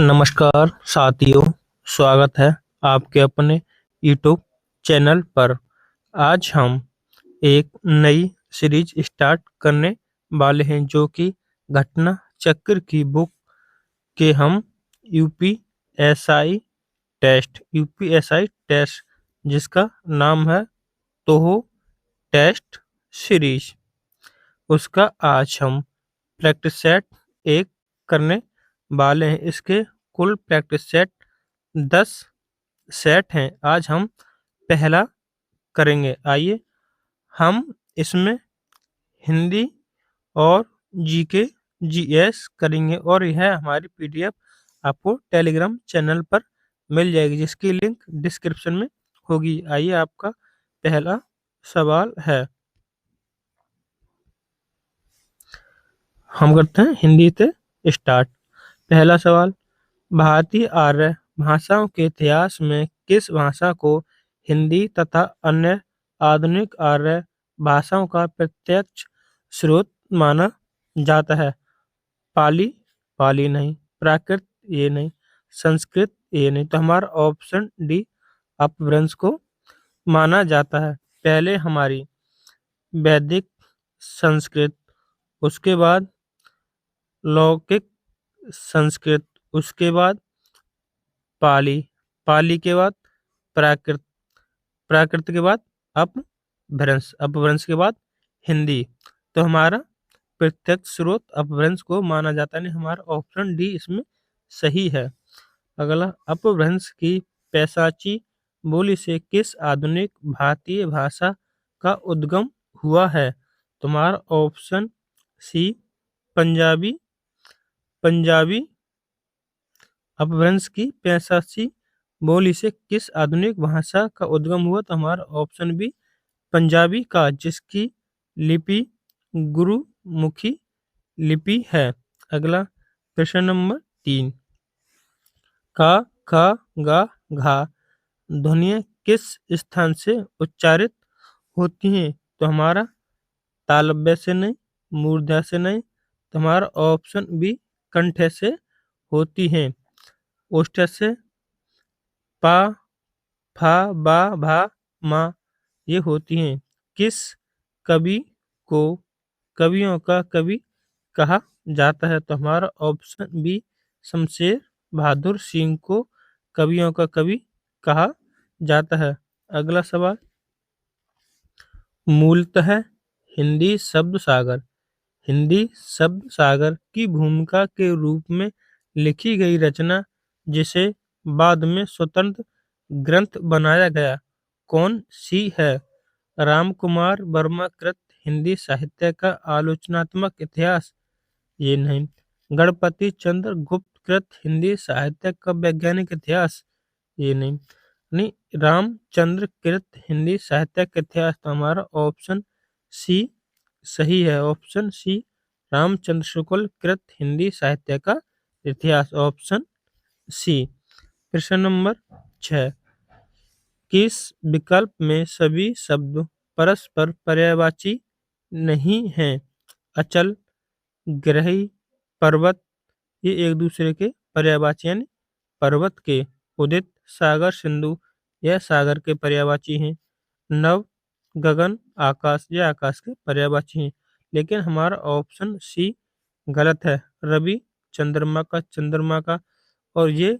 नमस्कार साथियों, स्वागत है आपके अपने यूट्यूब चैनल पर। आज हम एक नई सीरीज स्टार्ट करने वाले हैं जो कि घटना चक्र की बुक के हम यूपीएसआई टेस्ट जिसका नाम है तोहो टेस्ट सीरीज, उसका आज हम प्रैक्टिस सेट एक करने वाले हैं। इसके कुल प्रैक्टिस सेट 10 सेट हैं। आज हम पहला करेंगे। आइए हम इसमें हिंदी और जीके जीएस करेंगे और यह हमारी पीडीएफ आपको टेलीग्राम चैनल पर मिल जाएगी जिसकी लिंक डिस्क्रिप्शन में होगी। आइए आपका पहला सवाल है, हम करते हैं हिंदी से स्टार्ट। पहला सवाल, भारतीय आर्य भाषाओं के इतिहास में किस भाषा को हिंदी तथा अन्य आधुनिक आर्य भाषाओं का प्रत्यक्ष स्रोत माना जाता है? पाली, पाली नहीं। प्राकृत, ये नहीं। संस्कृत, ये नहीं। तो हमारा ऑप्शन डी अपभ्रंश को माना जाता है। पहले हमारी वैदिक संस्कृत, उसके बाद लौकिक संस्कृत, उसके बाद पाली, पाली के बाद प्राकृत, प्राकृत के बाद अपभ्रंश, अपभ्रंश के बाद हिंदी। तो हमारा प्रत्यक्ष स्रोत अपभ्रंश को माना जाता है, नहीं हमारा ऑप्शन डी इसमें सही है। अगला, अपभ्रंश की पैशाची बोली से किस आधुनिक भारतीय भाषा का उद्गम हुआ है? तुम्हारा ऑप्शन सी पंजाबी, पंजाबी अपभ्रंश की पैशाची बोली से किस आधुनिक भाषा का उद्गम हुआ? तो हमारा ऑप्शन बी पंजाबी का, जिसकी लिपि गुरुमुखी लिपि है। अगला प्रश्न नंबर 3, का, खा, गा, घा ध्वनियाँ किस स्थान से उच्चारित होती हैं? तो हमारा तालव्य से नहीं, मूर्धा से नहीं। तो हमारा ऑप्शन बी कंठ से होती हैं। ओष्ठ से पा, फा, बा, भा, मा ये होती हैं। किस कवि को कवियों का कवि कहा जाता है? तो हमारा ऑप्शन बी शमशेर बहादुर सिंह को कवियों का कवि कहा जाता है। अगला सवाल, मूलतः हिंदी शब्द सागर, हिंदी शब्द सागर की भूमिका के रूप में लिखी गई रचना जिसे बाद में स्वतंत्र ग्रंथ बनाया गया कौन सी है? रामकुमार वर्मा कृत हिंदी साहित्य का आलोचनात्मक इतिहास, ये नहीं। गणपति चंद्र गुप्त कृत हिंदी साहित्य का वैज्ञानिक इतिहास, ये नहीं। नहीं, रामचंद्र कृत हिंदी साहित्य का इतिहास। तो हमारा ऑप्शन सी सही है। ऑप्शन सी रामचंद्र शुक्ल कृत हिंदी साहित्य का इतिहास, ऑप्शन सी। प्रश्न नंबर 6, किस विकल्प में सभी शब्द परस्पर पर्यायवाची नहीं हैं? अचल, ग्रही, पर्वत ये एक दूसरे के पर्यायवाची यानी पर्वत के। उदित, सागर, सिंधु यह सागर के पर्यायवाची हैं। नव, गगन, आकाश ये आकाश के पर्यायवाची हैं। लेकिन हमारा ऑप्शन सी गलत है। रवि चंद्रमा का और ये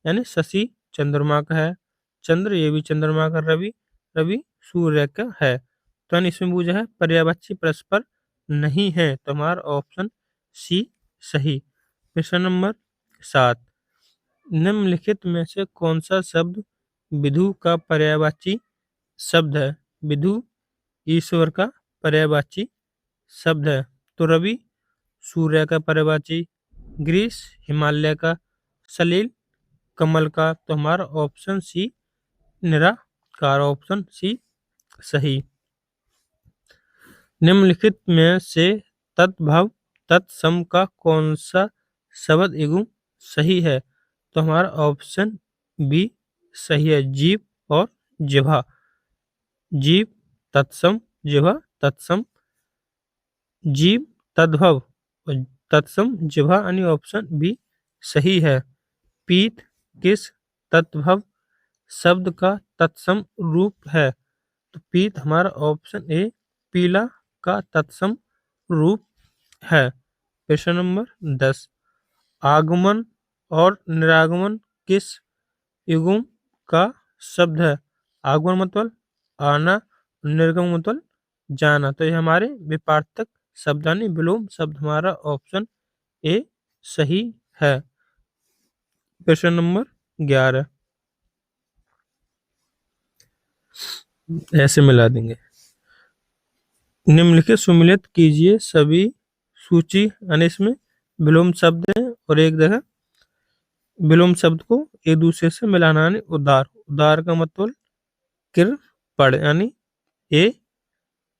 यानी शशि चंद्रमा का है। चंद्र ये भी चंद्रमा का, रवि रवि सूर्य का है। तो यानी इसमें पूछा है पर्यायवाची परस्पर नहीं है। तो हमारा ऑप्शन सी सही। प्रश्न नंबर 7, निम्नलिखित में से कौन सा शब्द विधु का पर्यायवाची शब्द है? विधु ईश्वर का पर्यायवाची शब्द है। तो रवि सूर्य का पर्यायवाची, ग्रीस हिमालय का, सलील कमल का। तो हमारा ऑप्शन सी निराकार, ऑप्शन सी सही। निम्नलिखित में से तद्भव तत्सम का कौन सा शब्द एवं सही है? तो हमारा ऑप्शन बी सही है। जीव और जिह्वा, जीव तत्सम, जिह्वा तत्सम, जीव तद्भव और तत्सम जिह्वा यानी ऑप्शन बी सही है। पीत किस तद्भव शब्द का तत्सम रूप है? तो पीत हमारा ऑप्शन ए पीला का तत्सम रूप है। प्रश्न नंबर 10। आगमन और निरागमन किस युग्म का शब्द है? आगमन मतलब आना, निर्गम मतलब जाना। तो ये हमारे विपार्थक शब्द यानी विलोम शब्द हमारा ऑप्शन ए सही है। प्रश्न नंबर 11 ऐसे मिला देंगे। निम्नलिखित सुमेलित कीजिए सभी सूची यानी इसमें विलोम शब्द है और एक जगह विलोम शब्द को एक दूसरे से मिलाना यानी उदार। उदार का मतलब किर पड़ यानी ए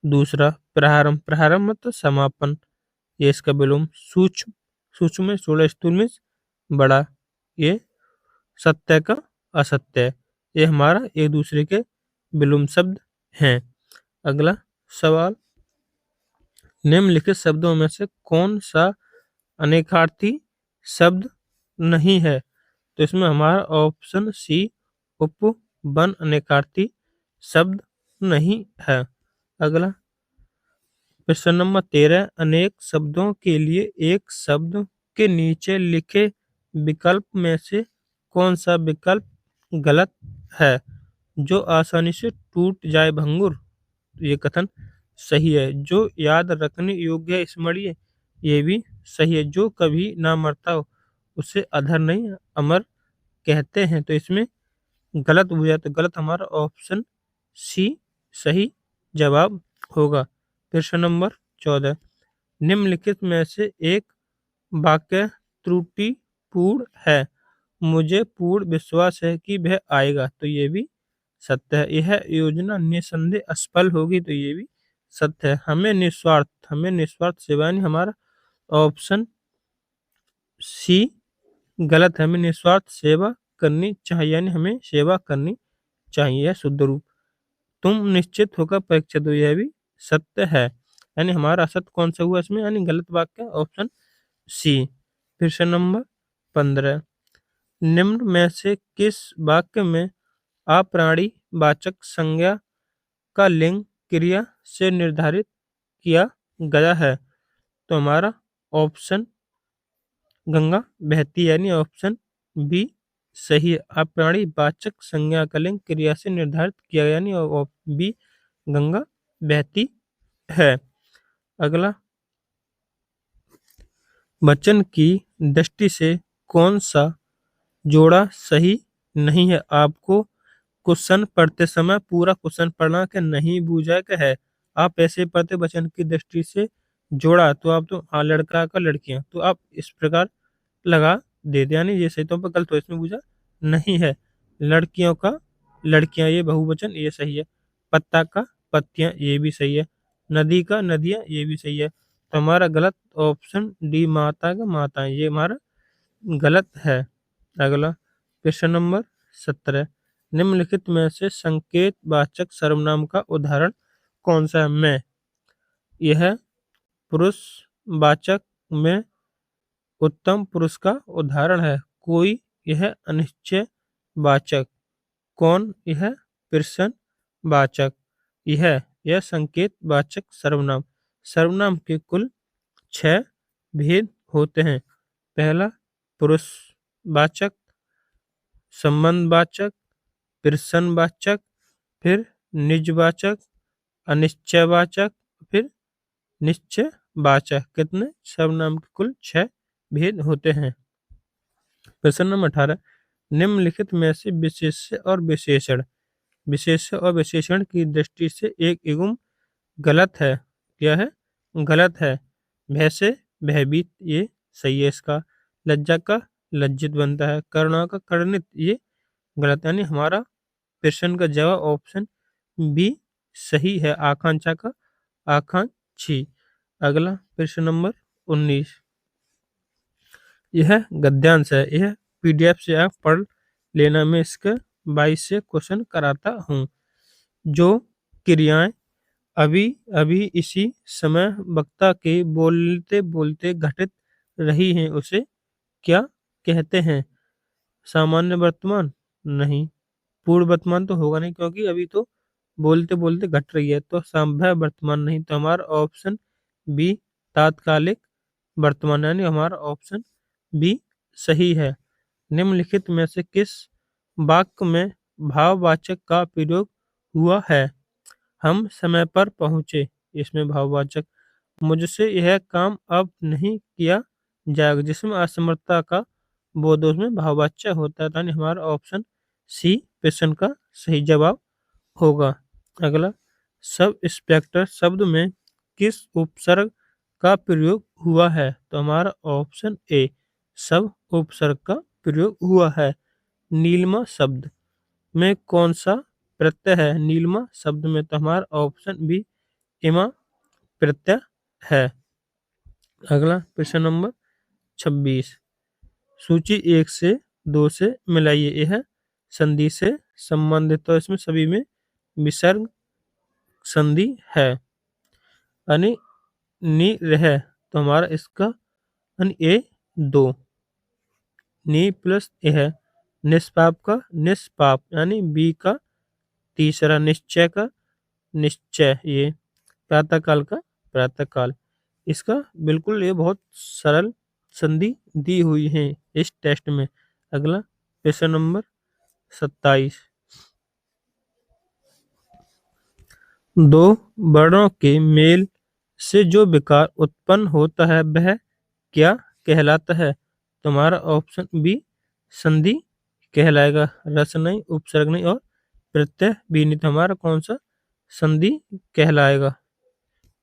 दूसरा। प्रारंभ, प्रारंभ मतलब समापन, ये इसका विलोम। सूक्ष्म, सूक्ष्म में स्थूल, स्थूल में बड़ा, ये सत्य का असत्य, ये हमारा एक दूसरे के विलोम शब्द हैं। अगला सवाल, निम्नलिखित शब्दों में से कौन सा अनेकार्थी शब्द नहीं है? तो इसमें हमारा ऑप्शन सी उपवन अनेकार्थी शब्द नहीं है। अगला प्रश्न नंबर 13, अनेक शब्दों के लिए एक शब्द के नीचे लिखे विकल्प में से कौन सा विकल्प गलत है? जो आसानी से टूट जाए भंगुर, ये कथन सही है। जो याद रखने योग्य है स्मरणीय, ये भी सही है। जो कभी ना मरता हो उसे अधर नहीं अमर कहते हैं। तो इसमें गलत हो जाए तो गलत हमारा ऑप्शन सी सही जवाब होगा। प्रश्न नंबर 14, निम्नलिखित में से एक वाक्य त्रुटिपूर्ण है। मुझे पूर्ण विश्वास है कि वह आएगा, तो ये भी सत्य है। यह योजना निसंदेह असफल होगी, तो ये भी सत्य है। हमें निस्वार्थ सेवा यानी हमारा ऑप्शन सी गलत है। हमें निस्वार्थ सेवा करनी चाहिए यानी हमें सेवा करनी चाहिए, यह शुद्ध रूप। तुम निश्चित होकर परीक्षा दो, यह भी सत्य है। यानी हमारा असत्य कौन सा हुआ इसमें, यानी गलत वाक्य ऑप्शन सी। प्रश्न नंबर 15, निम्न में से किस वाक्य में अप्राणी वाचक संज्ञा का लिंग क्रिया से निर्धारित किया गया है? तो हमारा ऑप्शन गंगा बहती है यानी ऑप्शन बी सही है। अप्राणी वाचक संज्ञा का लिंग क्रिया से निर्धारित किया गया यानी बी गंगा बहती है। अगला, वचन की दृष्टि से कौन सा जोड़ा सही नहीं है? आपको क्वेश्चन पढ़ते समय पूरा क्वेश्चन पढ़ना कि नहीं बूझा के है। आप ऐसे पढ़ते वचन की दृष्टि से जोड़ा तो आप तो हाँ लड़का का लड़कियां, तो आप इस प्रकार लगा देते यानी ये सही। तो पर गलत हो, इसमें बूझा नहीं है। लड़कियों का लड़कियां, ये बहुवचन, ये सही है। पत्ता का पत्तियां, ये भी सही है। नदी का नदियां, ये भी सही है। तो हमारा गलत ऑप्शन डी माता का माताएं, ये हमारा गलत है। अगला प्रश्न नंबर 17, निम्नलिखित में से संकेत वाचक सर्वनाम का उदाहरण कौन सा है? मैं, यह पुरुष वाचक में उत्तम पुरुष का उदाहरण है। कोई, यह अनिश्चय वाचक। कौन, यह प्रश्न वाचक। यह संकेत वाचक सर्वनाम। सर्वनाम के कुल 6 भेद होते हैं। पहला पुरुष वाचक, संबंधवाचक, प्रश्नवाचक, फिर निजवाचक, अनिश्चयवाचक, फिर निश्चयवाचक। कितने सर्वनाम के कुल 6 भेद होते हैं। प्रश्न नंबर 18, निम्नलिखित में से विशेष्य और विशेषण, विशेष्य और विशेषण की दृष्टि से एक युग्म गलत है। क्या है? गलत है। भय से भयभीत, ये सही है इसका। लज्जा का लज्जित बनता है। करुणा का करुणित, ये गलत यानी हमारा प्रश्न का जवाब ऑप्शन बी सही है। आकांक्षा का आकांक्षी। अगला प्रश्न नंबर 19, यह गद्यांश है। यह पीडीएफ से आप पढ़ लेना, मैं इसके 22 से क्वेश्चन कराता हूँ। जो क्रियाएं अभी अभी इसी समय वक्ता के बोलते बोलते घटित रही हैं उसे क्या कहते हैं? सामान्य वर्तमान? नहीं। पूर्ण वर्तमान तो होगा नहीं, क्योंकि अभी तो बोलते बोलते घट रही है, तो संभव वर्तमान नहीं। तो हमारा ऑप्शन बी तात्कालिक वर्तमान, यानी हमारा ऑप्शन बी सही है। निम्नलिखित में से किस वाक्य में भाववाचक का प्रयोग हुआ है? हम समय पर पहुंचे, इसमें भाववाचक। मुझसे यह काम अब नहीं किया जाएगा, जिसमें असमर्थता का बोध, उसमें भाववाच्य होता है, यानी हमारा ऑप्शन सी प्रश्न का सही जवाब होगा। अगला, सब इंस्पेक्टर शब्द में किस उपसर्ग का प्रयोग हुआ है? तो हमारा ऑप्शन ए सब उपसर्ग का प्रयोग हुआ है। नीलिमा शब्द में कौन सा प्रत्यय है? नीलिमा शब्द में तो हमारा ऑप्शन बी इमा प्रत्यय है। अगला प्रश्न नंबर 26, सूची 1 से 2 से मिलाइए, यह संधि से संबंधित, तो इसमें सभी में विसर्ग संधि है। यानी नि रह, तो हमारा इसका यानी ए 2, नि प्लस ए है। निष्पाप का निष्पाप, यानी बी का तीसरा, निश्चय का निश्चय, ये प्रातःकाल का प्रातःकाल। इसका बिल्कुल ये बहुत सरल संधि दी हुई है इस टेस्ट में। अगला प्रश्न नंबर 27, दो वर्णों के मेल से जो विकार उत्पन्न होता है वह क्या कहलाता है? तुम्हारा ऑप्शन बी संधि कहलाएगा। रस नहीं, उपसर्ग नहीं और प्रत्यय भी नहीं, तो हमारा कौन सा संधि कहलाएगा?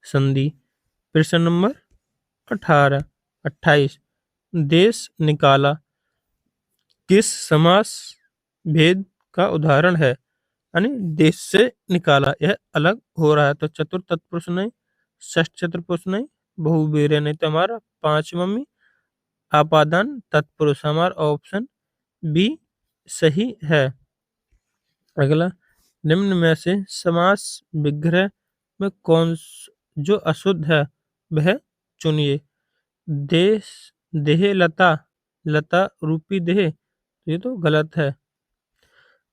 संधि। प्रश्न नंबर 28, देश निकाला किस समास भेद का उदाहरण है? यानी देश से निकाला, यह अलग हो रहा है, तो चतुर्थ तत्पुरुष नहीं, षष्ठ चतुर्पुरुष नहीं, बहुवीर्य नहीं, तो हमारा पांचवा में आपादान तत्पुरुष, हमारा ऑप्शन बी सही है। अगला, निम्न में से समास विग्रह में जो अशुद्ध है वह चुनिए। देश देह लता, लता रूपी देह, ये तो गलत है।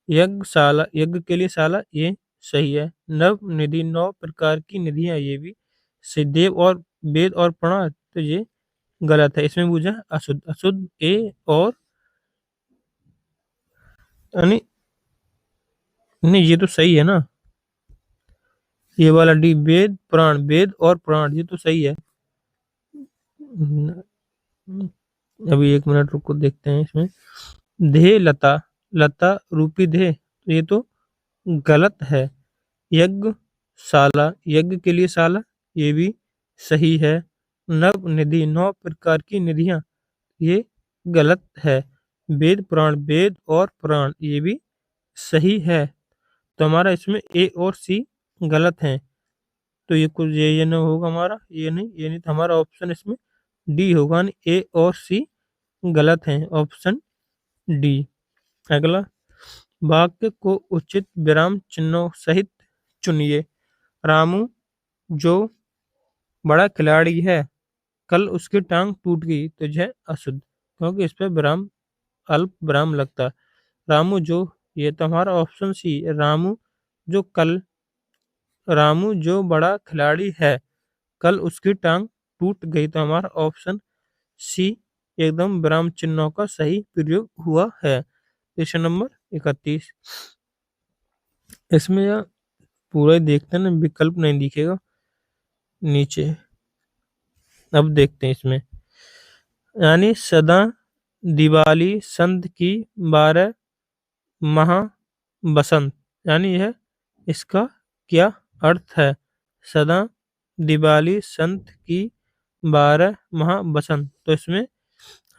यज्ञशाला, यज्ञ के लिए शाला, ये सही है। नव निधि, 9 प्रकार की निधियां, ये भी सही। देव और वेद और प्रणव, तो ये गलत है। इसमें पूछा अशुद्ध, अशुद्ध ए और यानी नहीं, ये तो सही है ना। ये वाला डी वेद प्राण, वेद और प्राण, ये तो सही है। अभी एक मिनट रुको, देखते हैं इसमें। देह लता, लता रूपी देह, तो ये तो गलत है। यज्ञ शाला, यज्ञ के लिए शाला, ये भी सही है। नव निधि, 9 प्रकार की निधियां, ये गलत है। वेद पुराण, वेद और पुराण, ये भी सही है। तो हमारा इसमें ए और सी गलत है, तो ये कुछ ये ना होगा हमारा, ये नहीं, तो हमारा ऑप्शन इसमें डी होगा, यानी ए और सी गलत है, ऑप्शन डी। अगला, वाक्य को उचित विराम चिन्हों सहित चुनिए। रामू जो बड़ा खिलाड़ी है, कल उसकी टांग टूट गई, तो यह अशुद्ध, क्योंकि इस पे विराम अल्प विराम लगता है। रामू जो, ये तो हमारा ऑप्शन सी, रामू जो बड़ा खिलाड़ी है, कल उसकी टांग टूट गई, तो हमारा ऑप्शन सी एकदम विराम चिन्हों का सही प्रयोग हुआ है। प्रश्न नंबर 31, इसमें यह पूरा ही देखते हैं ना, विकल्प नहीं दिखेगा नीचे। अब देखते हैं इसमें, यानी सदा दिवाली संत की 12 महा बसंत, यानी यह इसका क्या अर्थ है? सदा दिवाली संत की 12 महा बसंत, तो इसमें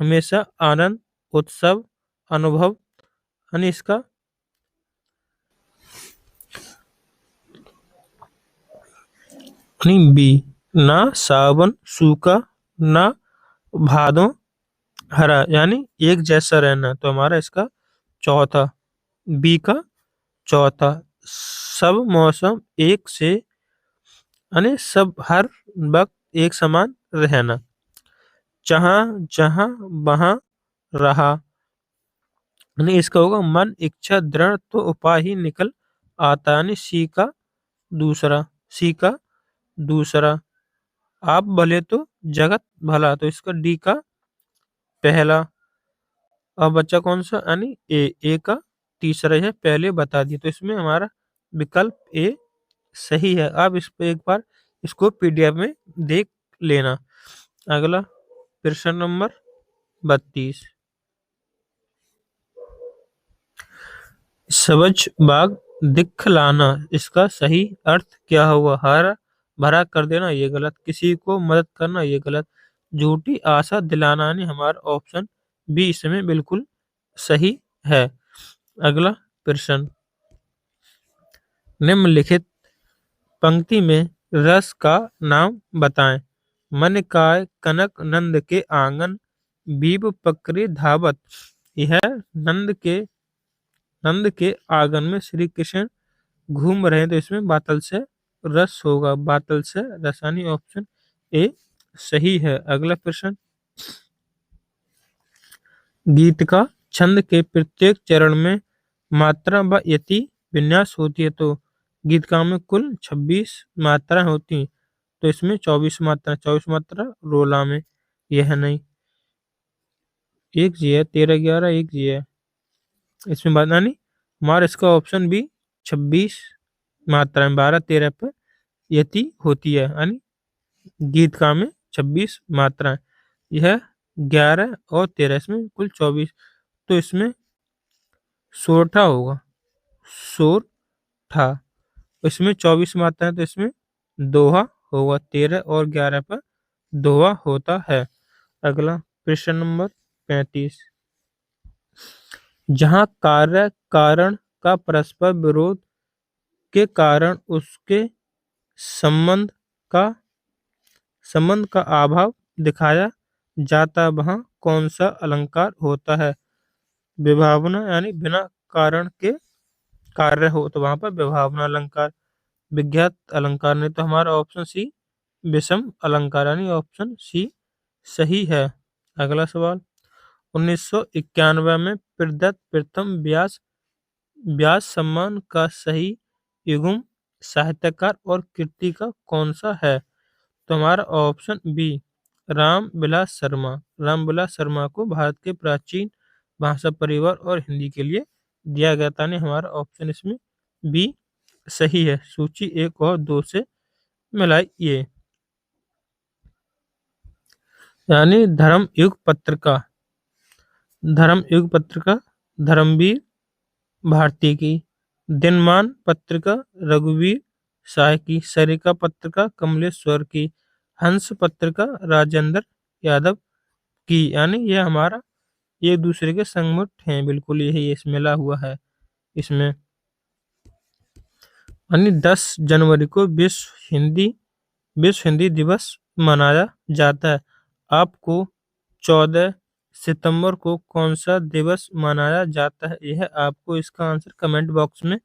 हमेशा आनंद उत्सव अनुभव, यानी इसका नहीं बी, ना सावन सूखा ना भादों हरा, यानी एक जैसा रहना, तो हमारा इसका चौथा, बी का चौथा। सब मौसम एक से, यानी सब हर वक्त एक समान रहना। जहाँ जहाँ वहाँ रहा। यानी इसका होगा मन इच्छा दृढ़ तो उपाय ही निकल आता, यानी दूसरा सी का दूसरा। आप भले तो जगत भला, तो इसका डी का पहला। अब बच्चा कौन सा, यानी ए का तीसरा है, पहले बता दिए, तो इसमें हमारा विकल्प ए सही है। अब इस पे एक बार इसको पीडीएफ में देख लेना। अगला प्रश्न नंबर 32। सब्ज बाग दिखलाना, इसका सही अर्थ क्या हुआ। हरा भरा कर देना, ये गलत। किसी को मदद करना, ये गलत। झूठी आशा दिलाना, यानी हमारा ऑप्शन बी इसमें बिल्कुल सही है। अगला प्रश्न, निम्नलिखित पंक्ति में रस का नाम बताएं। मन काय कनक नंद के आंगन, बीब पकड़े धावत। यह नंद के आंगन में श्री कृष्ण घूम रहे हैं, तो इसमें बातल से रस होगा, बातल से रसानी, ऑप्शन ए सही है। अगला प्रश्न, गीत का छंद के प्रत्येक चरण में मात्रा व यति विन्यास होती है, तो गीत का में कुल 26 मात्राएं होती हैं, तो इसमें 24 मात्रा रोला में, यह नहीं। एक जी है, 13 11 एक जी है, इसमें बात नहीं। हमारा इसका ऑप्शन बी 26 मात्राएं, 12 13 पे यति होती है, यानी गीत का में 26 मात्राएं। यह 11 और 13, इसमें कुल 24, तो इसमें सोरठा होगा, सोरठा। इसमें 24 मात्राएं, तो इसमें दोहा होगा, 13 और 11 पर दोहा होता है। अगला प्रश्न नंबर 35। जहाँ कार्य कारण का परस्पर विरोध के कारण उसके संबंध का अभाव दिखाया जाता, वहाँ कौन सा अलंकार होता है। विभावना, यानी बिना कारण के कार्य हो, तो वहां पर विभावना अलंकार। विज्ञात अलंकार ने, तो हमारा ऑप्शन सी विषम अलंकार, यानी ऑप्शन सी सही है। अगला सवाल, 1991 में प्रदत्त प्रथम व्यास व्यास सम्मान का सही युग्म साहित्यकार और कृति का कौन सा है। तो हमारा ऑप्शन बी राम विलास शर्मा। राम विलास शर्मा को भारत के प्राचीन भाषा परिवार और हिंदी के लिए दिया गया था, नहीं हमारा ऑप्शन इसमें बी सही है। सूची 1 और 2 से मिलाइए। यानी धर्म युग पत्रिका धर्मवीर भारती की, दिनमान पत्रिका रघुवीर शाह की, सरिका पत्रिका कमलेश्वर की, हंस पत्रिका राजेंद्र यादव की। यानी ये हमारा एक दूसरे के संगमुख हैं, बिल्कुल यही इस मिला हुआ है इसमें। यानी 10 जनवरी को विश्व हिंदी दिवस मनाया जाता है। आपको 14 सितंबर को कौन सा दिवस मनाया जाता है, यह आपको इसका आंसर कमेंट बॉक्स में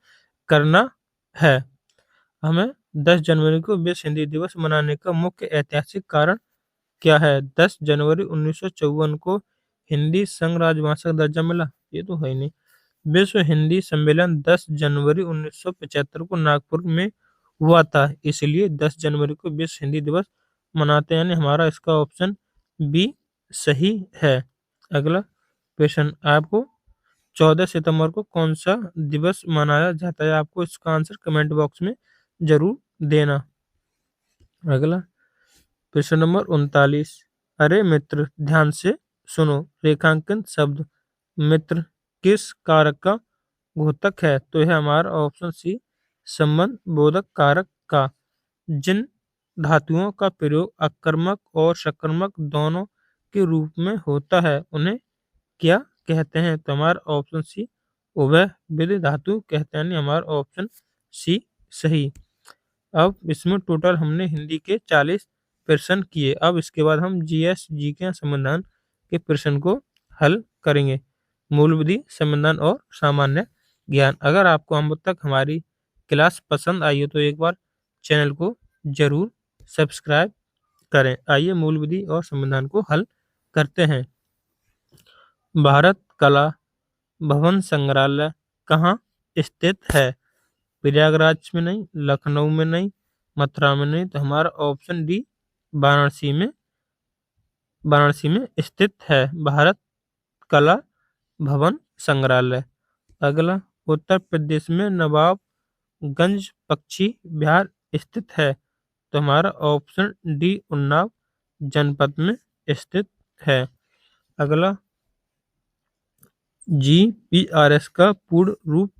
करना है। हमें 10 जनवरी को विश्व हिंदी दिवस मनाने का मुख्य ऐतिहासिक कारण क्या है। 10 जनवरी 1954 को हिंदी संघ राजभाषा का दर्जा मिला, ये तो है ही नहीं। विश्व हिंदी सम्मेलन 10 जनवरी 1975 को नागपुर में हुआ था, इसलिए 10 जनवरी को विश्व हिंदी दिवस मनाते हैं, यानी हमारा इसका ऑप्शन बी सही है। अगला प्रश्न, आपको 14 सितंबर को कौन सा दिवस मनाया जाता है, आपको इसका आंसर कमेंट बॉक्स में जरूर देना। अगला प्रश्न नंबर 39। अरे मित्र ध्यान से सुनो, रेखांकन शब्द मित्र किस कारक का घोतक है। तो यह हमारा ऑप्शन सी संबंध बोधक कारक का। जिन धातुओं का प्रयोग अकर्मक और सकर्मक दोनों के रूप में होता है उन्हें क्या कहते हैं। तो हमारा ऑप्शन सी उभयविध धातु कहते हैं, हमारा ऑप्शन सी सही। अब इसमें टोटल हमने हिंदी के 40 प्रश्न किए। अब इसके बाद हम जीएस जीके संविधान के प्रश्न को हल करेंगे। मूलविधि, संविधान और सामान्य ज्ञान। अगर आपको हम तक हमारी क्लास पसंद आई हो तो एक बार चैनल को जरूर सब्सक्राइब करें। आइए मूलविधि और संविधान को हल करते हैं। भारत कला भवन संग्रहालय कहाँ स्थित है? प्रयागराज में नहीं, लखनऊ में नहीं, मथुरा में नहीं, तो हमारा ऑप्शन डी वाराणसी में स्थित है भारत कला भवन संग्रहालय। अगला, उत्तर प्रदेश में नवाबगंज पक्षी विहार स्थित है, तो हमारा ऑप्शन डी उन्नाव जनपद में स्थित है। अगला, जीपीआरएस का पूर्ण रूप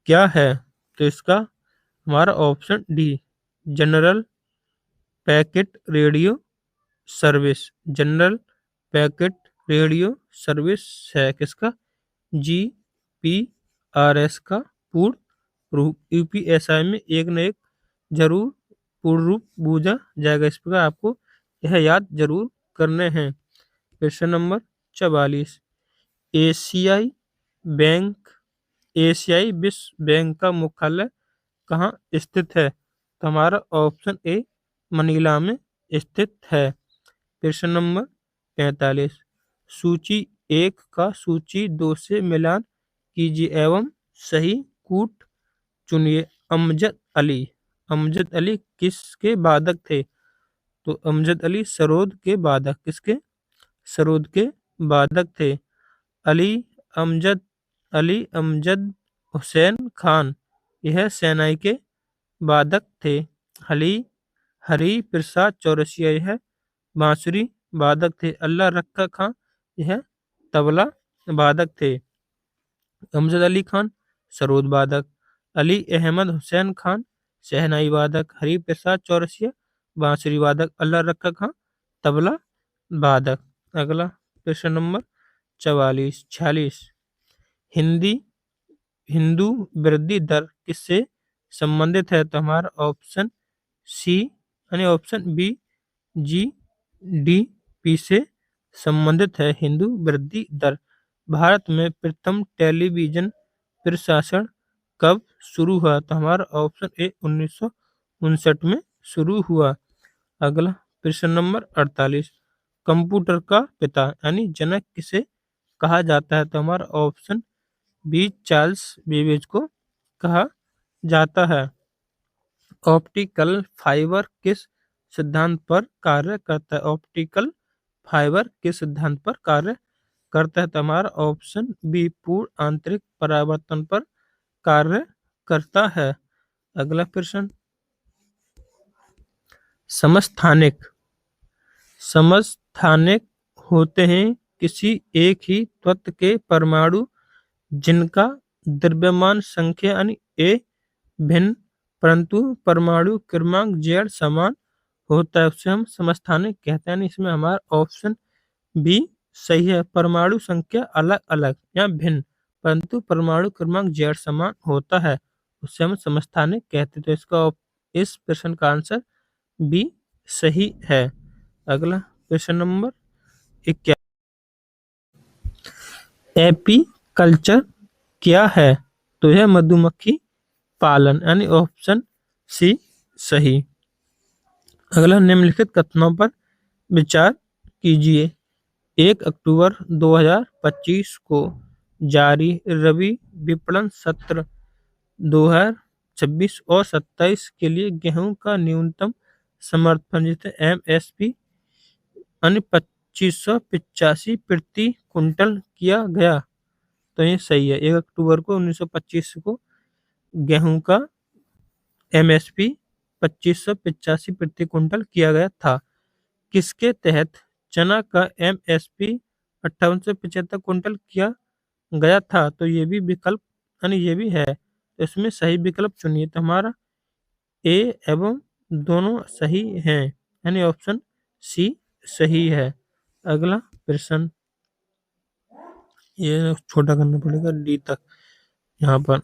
क्या है? तो इसका हमारा option D general packet radio service, general packet radio service है किसका? जीपीआरएस का पूर्ण रूप। यूपीएसआई में एक न एक जरूर पूर्ण रूप पूछा जाएगा, इस प्रकार आपको यह याद जरूर करने हैं। प्रश्न नंबर 44, एशियाई बैंक एशियाई विश्व बैंक का मुख्यालय कहाँ स्थित है? तो हमारा ऑप्शन ए मनीला में स्थित है। प्रश्न नंबर 45, सूची 1 का सूची 2 से मिलान कीजिए एवं सही कूट चुनिए। अमजद अली किसके वादक थे? तो अमजद अली सरोद के वादक, किसके? सरोद के वादक थे। अली अमजद अमजद हुसैन खान, यह सेनाई के वादक थे। हरी प्रसाद चौरसिया, यह बांसुरी वादक थे। अल्लाह रक्का खां, यह तबला वादक थे। अमजद अली खान सरोद वादक, अली अहमद हुसैन खान शहनाई वादक, हरि प्रसाद चौरसिया बांसुरी वादक, अल्लाह रक्का खां तबला वादक। अगला, प्रश्न नंबर 46 हिंदू वृद्धि दर किससे संबंधित है? तो हमारा ऑप्शन सी यानी ऑप्शन बी जीडीपी से संबंधित है हिंदू वृद्धि दर। भारत में प्रथम टेलीविजन प्रसारण कब शुरू हुआ? तो हमारा ऑप्शन ए 1959 में शुरू हुआ। अगला, प्रश्न नंबर 48, कंप्यूटर का पिता यानी जनक किसे कहा जाता है? तो हमारा ऑप्शन बी चार्ल्स बेबेज को कहा जाता है। ऑप्टिकल फाइबर किस सिद्धांत पर कार्य करता है? ऑप्टिकल फाइबर किस सिद्धांत पर कार्य करता है? तो हमारा ऑप्शन बी पूर्ण आंतरिक परावर्तन पर कार्य करता है। अगला प्रश्न, समस्थानिक होते हैं किसी एक ही तत्व के परमाणु जिनका द्रव्यमान संख्या यानी ए भिन्न परंतु परमाणु क्रमांक जेड समान होता है, उसे हम समस्थानिक कहते हैं। इसमें हमारा ऑप्शन बी सही है। परमाणु संख्या अलग अलग या भिन्न परंतु परमाणु क्रमांक जेड समान होता है, उसे हम समस्थानिक कहते हैं। तो इसका इस प्रश्न का आंसर बी सही है। अगला, प्रश्न नंबर 21, एपीकल्चर क्या है? तो यह मधुमक्खी पालन यानी ऑप्शन सी सही। अगला, निम्नलिखित कथनों पर विचार कीजिए। 1 अक्टूबर 2025 को जारी रबी विपणन सत्र 2026 और 27 के लिए गेहूं का न्यूनतम समर्थन जिसे एमएसपी यानी 2585 प्रति कुंटल किया गया। तो ये सही है। 1 अक्टूबर को 1925 को गेहूं का एमएसपी 2585 प्रति कुंटल किया गया था। किसके तहत चना का एमएसपी 5875 कुंटल किया गया था? तो ये भी विकल्प यानी ये भी है, तो इसमें सही विकल्प चुनिए। तो हमारा ए एवं दोनों सही हैं यानी ऑप्शन सी सही है। अगला प्रश्न, ये छोटा करना पड़ेगा डी तक। यहाँ पर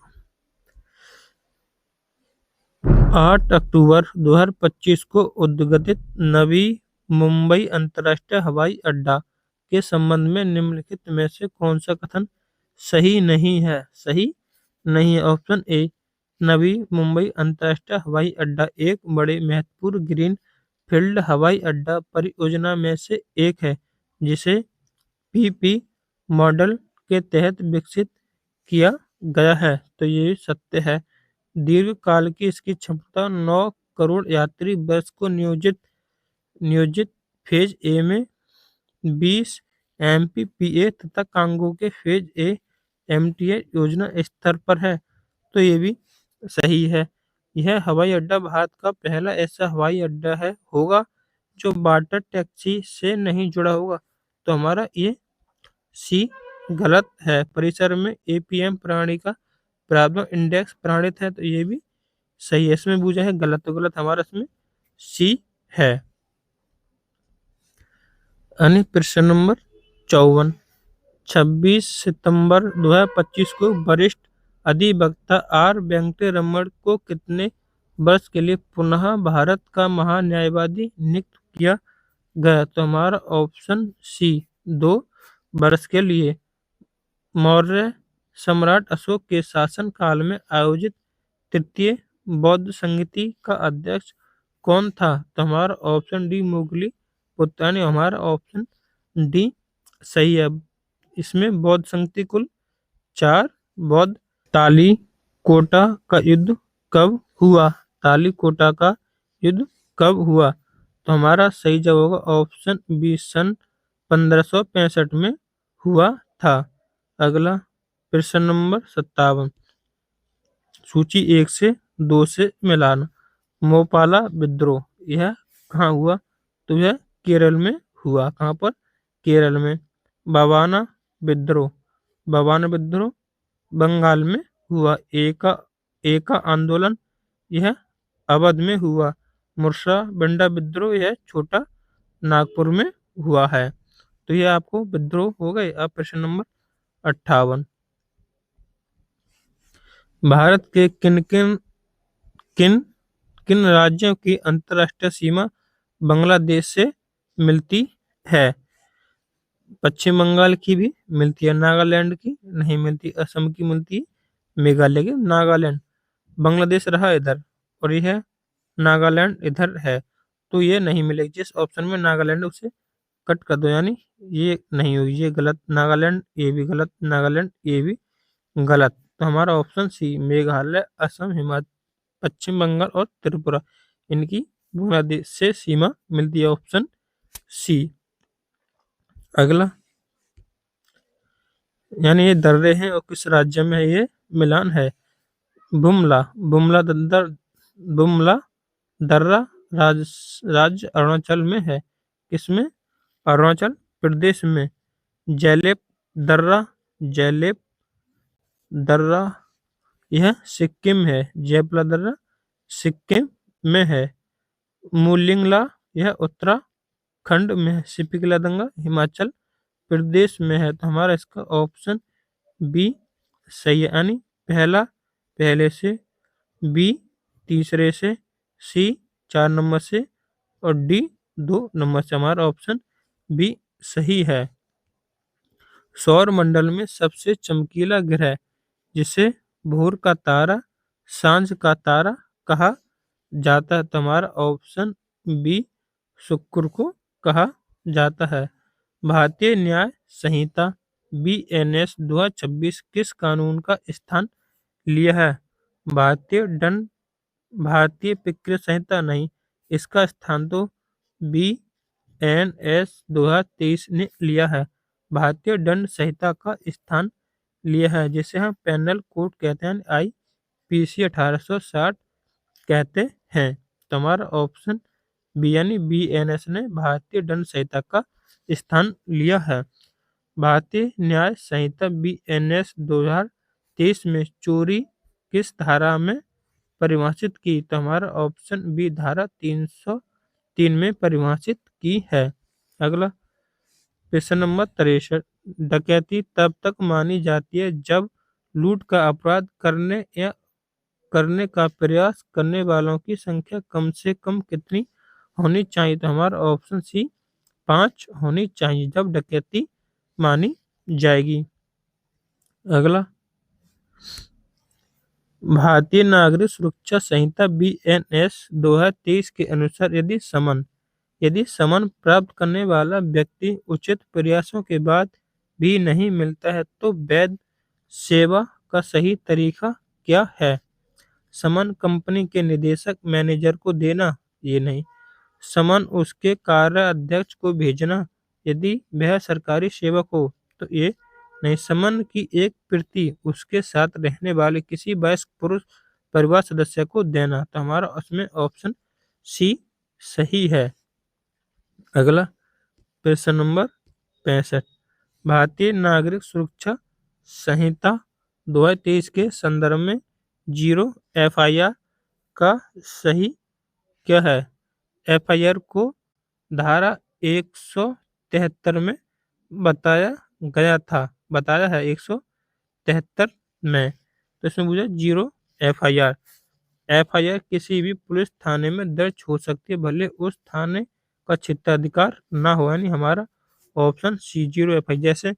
8 अक्टूबर 2025 को उद्घाटित नवी मुंबई अंतर्राष्ट्रीय हवाई अड्डा के संबंध में निम्नलिखित में से कौन सा कथन सही नहीं है? सही नहीं है। ऑप्शन ए नवी मुंबई अंतर्राष्ट्रीय हवाई अड्डा एक बड़े महत्वपूर्ण ग्रीन फील्ड हवाई अड्डा परियोजना में से एक है जिसे पीपी मॉडल के तहत विकसित किया गया है, तो ये सत्य है। दीर्घकाल की इसकी क्षमता 9 करोड़ यात्री वर्ष को नियोजित नियोजित फेज ए में 20 एमपीपीए तथा कांगो के फेज ए एमटीए योजना स्तर पर है, तो ये भी सही है। यह हवाई अड्डा भारत का पहला ऐसा हवाई अड्डा है होगा जो वाटर टैक्सी से नहीं जुड़ा होगा, तो हमारा ये सी गलत है। परिसर में एपीएम प्राणी का प्राब्लम इंडेक्स प्राणित है, तो ये भी सही है। इसमें पूछा है गलत, तो गलत हमारा इसमें सी है। अन्य प्रश्न नंबर 54, 26 सितंबर 2025 को वरिष्ठ अधिवक्ता आर वेंकटरमण को कितने वर्ष के लिए पुनः भारत का महान्यायवादी नियुक्त किया गया, तो हमारा ऑप्शन सी 2 वर्ष के लिए। मौर्य सम्राट अशोक के शासन काल में आयोजित तृतीय बौद्ध संगति का अध्यक्ष कौन था, तो हमारा ऑप्शन डी मुगली पुत्तानी, हमारा ऑप्शन डी सही है। इसमें बौद्ध संगति कुल 4 बौद्ध। तालीकोटा का युद्ध कब हुआ, तालीकोटा का युद्ध कब हुआ, तो हमारा सही जवाब होगा ऑप्शन बी सन 1565 में हुआ था। अगला प्रश्न नंबर 57, सूची 1 से 2 से मिलाना। मोपाला विद्रोह यह कहाँ हुआ, तो यह केरल में हुआ। कहाँ पर, केरल में। बवाना विद्रोह बंगाल में हुआ। एका आंदोलन यह अवध में हुआ। मुर्शा बंडा विद्रोह यह छोटा नागपुर में हुआ है, तो यह आपको विद्रोह हो गए। अब प्रश्न नंबर 58, भारत के किन किन किन किन राज्यों की अंतर्राष्ट्रीय सीमा बांग्लादेश से मिलती है। पश्चिम बंगाल की भी मिलती है, नागालैंड की नहीं मिलती, असम की मिलती है, मेघालय की। नागालैंड बांग्लादेश रहा इधर और यह नागालैंड इधर है, तो ये नहीं मिलेगी। जिस ऑप्शन में नागालैंड उसे कट कर दो, यानी ये नहीं होगी, ये गलत। नागालैंड ये भी गलत, नागालैंड ये भी गलत, तो हमारा ऑप्शन सी मेघालय, असम, हिमाचल, पश्चिम बंगाल और त्रिपुरा इनकी बांग्लादेश से सीमा मिलती है, ऑप्शन सी। अगला, यानी ये दर्रे हैं और किस राज्य में ये मिलान है। बुमला बुमला दद्दर बुमला दर्रा राज्य अरुणाचल में है। किसमें, अरुणाचल प्रदेश में। जैलेप दर्रा यह सिक्किम है। जैपला दर्रा सिक्किम में है। मुलिंगला यह उत्तराखंड में है। सिपिकला दंगा हिमाचल प्रदेश में है, तो हमारा इसका ऑप्शन बी सही है। यानी पहला पहले से, बी तीसरे से, सी 4 नंबर से और डी 2 नंबर से, हमारा ऑप्शन बी सही है। सौर मंडल में सबसे चमकीला ग्रह जिसे भोर का तारा, सांझ का तारा कहा जाता है, तो हमारा ऑप्शन बी शुक्र को कहा जाता है। भारतीय न्याय संहिता बीएनएस 2026 किस कानून का स्थान लिया है। भारतीय प्रक्रिया संहिता नहीं, इसका स्थान तो बीएनएस 2023 ने लिया है। भारतीय दंड संहिता का स्थान लिया है, जिसे हम पेनल कोड कहते हैं, आईपीसी 1860 कहते हैं, तो हमारा ऑप्शन बी यानी बीएनएस ने भारतीय दंड संहिता का स्थान लिया है। भारतीय न्याय संहिता बीएनएस 2023 में चोरी किस धारा में परिभाषित की, तो हमारा ऑप्शन बी धारा 303 में परिभाषित की है। अगला प्रश्न नंबर 63, डकैती तब तक मानी जाती है जब लूट का अपराध करने का प्रयास करने वालों की संख्या कम से कम कितनी होनी चाहिए, तो हमारा ऑप्शन सी 5 होनी चाहिए, जब डकैती मानी जाएगी। अगला, भारतीय नागरिक सुरक्षा संहिता बीएनएस 2023 के अनुसार यदि समन प्राप्त करने वाला व्यक्ति उचित प्रयासों के बाद भी नहीं मिलता है तो वैध सेवा का सही तरीका क्या है? समन कंपनी के निदेशक मैनेजर को देना, ये नहीं। समन उसके कार्याध्यक्ष को भेजना यदि वह सरकारी सेवक हो तो ये नहीं। समन की एक प्रति उसके साथ रहने वाले किसी वयस्क पुरुष परिवार सदस्य को देना, तो हमारा उसमें ऑप्शन सी सही है। अगला प्रश्न नंबर 65। भारतीय नागरिक सुरक्षा संहिता 2023 के संदर्भ में जीरो एफआईआर का सही क्या है? एफआईआर को धारा 173 में बताया बताया है 173 में। तो इसमें पूछा जीरो एफआईआर। एफआईआर किसी भी पुलिस थाने में दर्ज हो सकती है भले उस थाने का क्षेत्राधिकार ना हो, यानी हमारा ऑप्शन सी जीरो एफआईआर। जैसे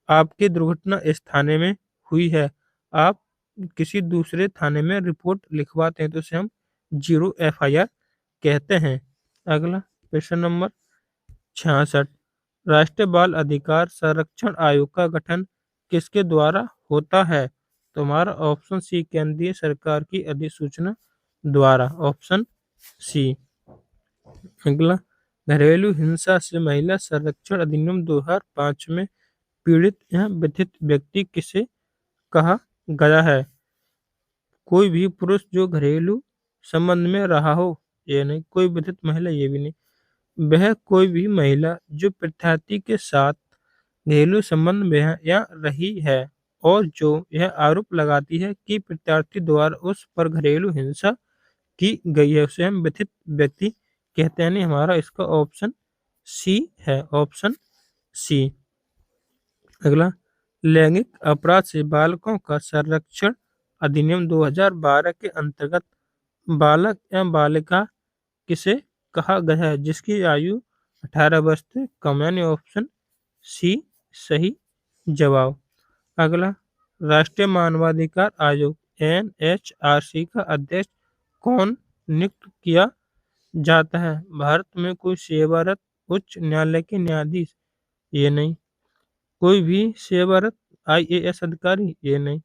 आपकी दुर्घटना इस थाने में हुई है, आप किसी दूसरे थाने में रिपोर्ट लिखवाते हैं तो उसे हम जीरो एफआईआर कहते हैं। अगला प्रश्न नंबर 66। राष्ट्रीय बाल अधिकार संरक्षण आयोग का गठन किसके द्वारा होता है? तो हमारा ऑप्शन सी केंद्रीय सरकार की अधिसूचना द्वारा, ऑप्शन सी। अगला घरेलू हिंसा से महिला संरक्षण अधिनियम 2005 में पीड़ित या व्यथित व्यक्ति किसे कहा गया है? कोई भी पुरुष जो घरेलू संबंध में रहा हो, ये नहीं। कोई व्यथित महिला, ये भी नहीं। वह कोई भी महिला जो प्रत्यार्थी के साथ घरेलू संबंध में है या रही है और जो यह आरोप लगाती है कि प्रत्यार्थी द्वारा उस पर घरेलू हिंसा की गई है, उसे हम व्यथित व्यक्ति कहते हैं। नहीं, हमारा इसका ऑप्शन सी है, ऑप्शन सी। अगला लैंगिक अपराध से बालकों का संरक्षण अधिनियम 2012 के अंतर्गत बालक या बालिका किसे कहा गया है जिसकी आयु 18 वर्ष से कम, यानी ऑप्शन सी सही जवाब। अगला राष्ट्रीय मानवाधिकार आयोग एनएचआरसी का अध्यक्ष कौन नियुक्त किया जाता है? भारत में कोई सेवारत उच्च न्यायालय के न्यायाधीश, ये नहीं। कोई भी सेवारत आईएएस अधिकारी, ये नहीं।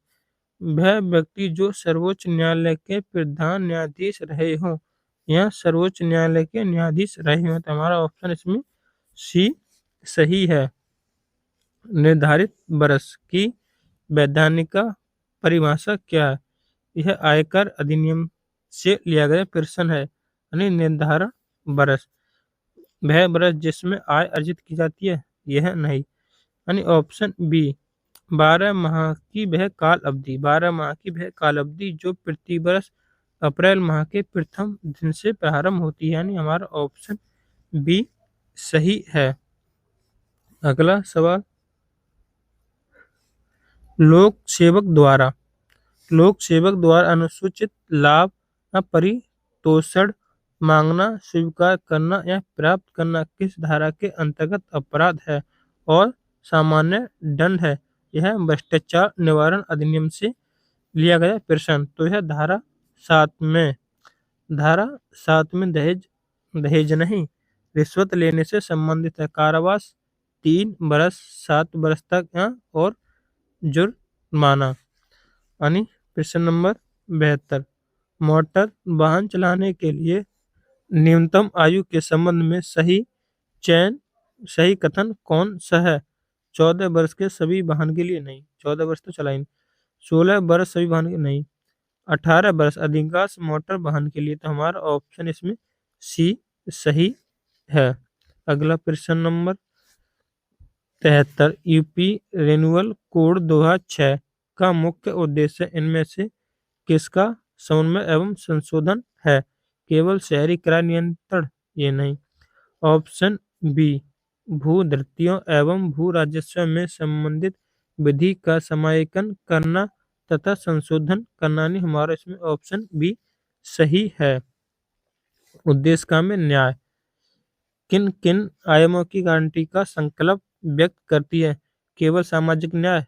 वह व्यक्ति जो सर्वोच्च न्यायालय के प्रधान न्यायाधीश रहे हों या सर्वोच्च न्यायालय के न्यायाधीश रहे हों, तो हमारा ऑप्शन इसमें सी सही है। निर्धारित वर्ष की वैधानिक परिभाषा क्या है? यह आयकर अधिनियम से लिया गया प्रश्न है, यानी निर्धारण वर्ष वह वर्ष जिसमें आय अर्जित की जाती है, यह नहीं। यानी ऑप्शन बी 12 माह की वह काल अवधि, 12 माह की वह काल अवधि जो प्रति वर्ष अप्रैल माह के प्रथम दिन से प्रारंभ होती है, यानी हमारा ऑप्शन बी सही है। अगला सवाल लोक सेवक द्वारा अनुसूचित लाभ या परितोषण मांगना, स्वीकार करना या प्राप्त करना किस धारा के अंतर्गत अपराध है और सामान्य दंड है? यह भ्रष्टाचार निवारण अधिनियम से लिया गया प्रश्न। तो यह धारा 7 में दहेज नहीं, रिश्वत लेने से संबंधित है। कारावास 3 वर्ष 7 वर्ष तक और जुर्माना। यानी प्रश्न नंबर 72। मोटर वाहन चलाने के लिए न्यूनतम आयु के संबंध में सही कथन कौन सा है? 14 वर्ष के सभी वाहन के लिए, नहीं। 14 वर्ष तो चला ही नहीं। 16 वर्ष सभी वाहन के, नहीं। 18 वर्ष अधिकांश मोटर वाहन के लिए, तो हमारा ऑप्शन इसमें सी सही है। अगला प्रश्न नंबर 73। यूपी रिन्यूअल कोड 2006 का मुख्य उद्देश्य इनमें से किसका समन्वय एवं संशोधन है? केवल शहरी किराया नियंत्रण, ये नहीं। ऑप्शन बी भू धृतियों एवं भू राजस्व में संबंधित विधि का समायकन करना तथा संशोधन करना, नहीं। हमारा इसमें ऑप्शन बी सही है। उद्देश्य का में न्याय किन किन आयामों की गारंटी का संकल्प व्यक्त करती है? केवल सामाजिक न्याय,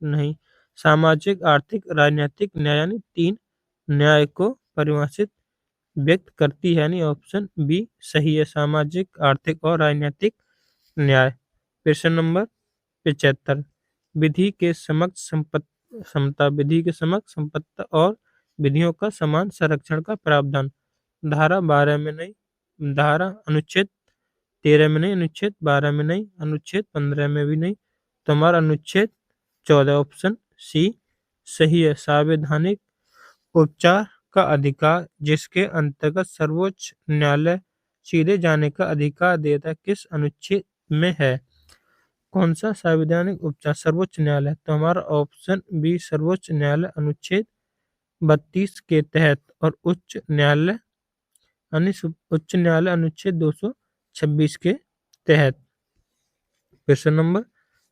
नहीं। सामाजिक, आर्थिक, राजनीतिक न्याय, यानी 3 न्याय को परिभाषित व्यक्त करती है, यानी ऑप्शन बी सही है। सामाजिक, आर्थिक और राजनीतिक न्याय। प्रश्न नंबर 75 विधि के समक्ष समता, विधि के समक्ष संपत्ति और विधियों का समान संरक्षण का प्रावधान। धारा 12 में नहीं, धारा अनुच्छेद 13 में नहीं, अनुच्छेद 12 में नहीं, अनुच्छेद 15 में भी नहीं, तो हमारा अनुच्छेद 14 ऑप्शन सी सही है। संवैधानिक उपचार का अधिकार जिसके अंतर्गत सर्वोच्च न्यायालय सीधे जाने का अधिकार देता किस अनुच्छेद में है? कौन सा संवैधानिक उपचार? सर्वोच्च न्यायालय। तो हमारा ऑप्शन बी सर्वोच्च न्यायालय अनुच्छेद 32 के तहत और उच्च न्यायालय अनुच्छेद 226 के तहत। प्रश्न नंबर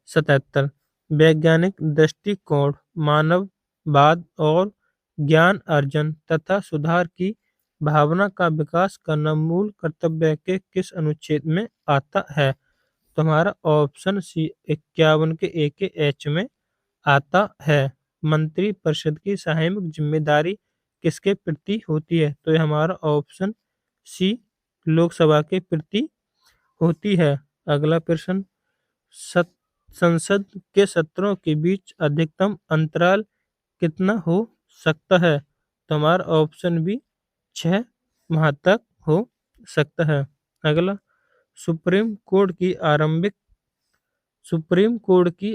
77 वैज्ञानिक दृष्टिकोण मानववाद और ज्ञान अर्जन तथा सुधार की भावना का विकास करना मूल कर्तव्य के किस अनुच्छेद में आता है? तो हमारा ऑप्शन सी 51 के ए के एच में आता है। मंत्री परिषद की सामूहिक जिम्मेदारी किसके प्रति होती है? तो ये हमारा ऑप्शन सी लोकसभा के प्रति होती है। अगला प्रश्न संसद के सत्रों के बीच अधिकतम अंतराल कितना हो सकता है? तो हमारा ऑप्शन बी 6 माह तक हो सकता है। अगला सुप्रीम कोर्ट की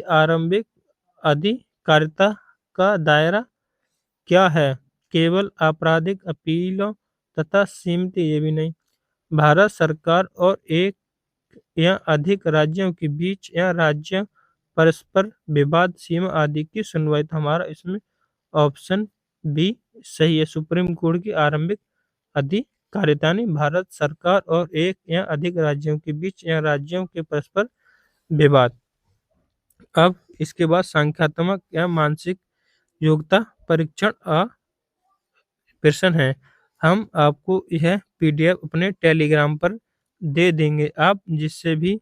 आरंभिक अधिकारिता का दायरा क्या है? केवल आपराधिक अपीलों तथा सीमित ये भी नहीं, भारत सरकार और एक या अधिक राज्यों के बीच या राज्य परस्पर विवाद सीमा आदि की सुनवाई। तो हमारा इसमें ऑप्शन बी सही है। सुप्रीम कोर्ट की आरंभिक अधिकारिता यानी भारत सरकार और एक या अधिक राज्यों के बीच या राज्यों के परस्पर विवाद। अब इसके बाद संख्यात्मक या मानसिक योग्यता परीक्षण प्रश्न है। हम आपको यह पीडीएफ अपने टेलीग्राम पर दे देंगे। आप जिससे भी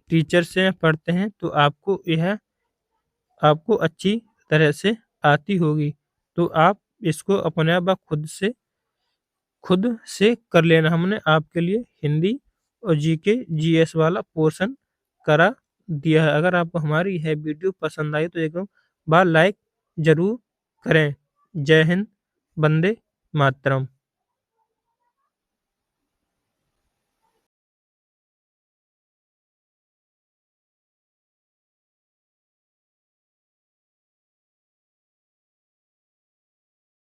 टीचर से पढ़ते हैं तो आपको यह आपको अच्छी तरह से आती होगी, तो आप इसको अपने आप खुद से कर लेना। हमने आपके लिए हिंदी और जीके जीएस वाला पोर्शन करा दिया है। अगर आपको हमारी यह वीडियो पसंद आई तो एक बार लाइक जरूर करें। जय हिंद, वंदे मातरम।